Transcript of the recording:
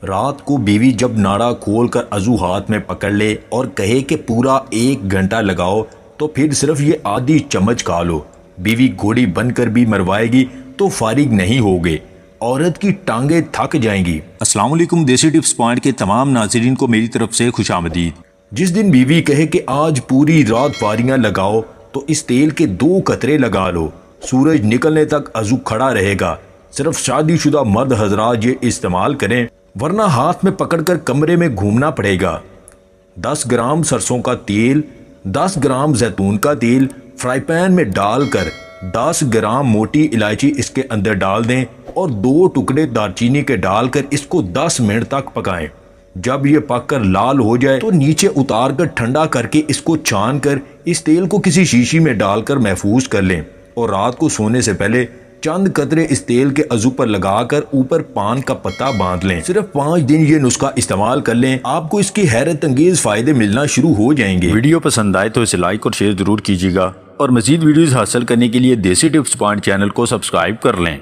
رات کو بیوی جب ناڑا کھول کر عضو ہاتھ میں پکڑ لے اور کہے کہ پورا 1 گھنٹہ لگاؤ تو پھر صرف یہ آدھی چمچ کھا لو، بیوی گھوڑی بن کر بھی مروائے گی تو فارغ نہیں ہوگے، عورت کی ٹانگیں تھک جائیں گی۔ السلام علیکم، دیسی ٹپس پوائنٹ کے تمام ناظرین کو میری طرف سے خوش آمدید۔ جس دن بیوی کہے کہ آج پوری رات واریاں لگاؤ تو اس تیل کے 2 قطرے لگا لو، سورج نکلنے تک عضو کھڑا رہے گا۔ صرف شادی شدہ مرد حضرات یہ استعمال کریں ورنہ ہاتھ میں پکڑ کر کمرے میں گھومنا پڑے گا۔ 10 گرام سرسوں کا تیل، 10 گرام زیتون کا تیل فرائی پین میں ڈال کر 10 گرام موٹی الائچی اس کے اندر ڈال دیں اور 2 ٹکڑے دارچینی کے ڈال کر اس کو 10 منٹ تک پکائیں۔ جب یہ پک کر لال ہو جائے تو نیچے اتار کر ٹھنڈا کر کے اس کو چھان کر اس تیل کو کسی شیشی میں ڈال کر محفوظ کر لیں اور رات کو سونے سے پہلے چند قطرے اس تیل کے عضو پر لگا کر اوپر پان کا پتہ باندھ لیں۔ صرف 5 دن یہ نسخہ استعمال کر لیں، آپ کو اس کی حیرت انگیز فائدے ملنا شروع ہو جائیں گے۔ ویڈیو پسند آئے تو اسے لائک اور شیئر ضرور کیجیے گا اور مزید ویڈیوز حاصل کرنے کے لیے دیسی ٹپس پوائنٹ چینل کو سبسکرائب کر لیں۔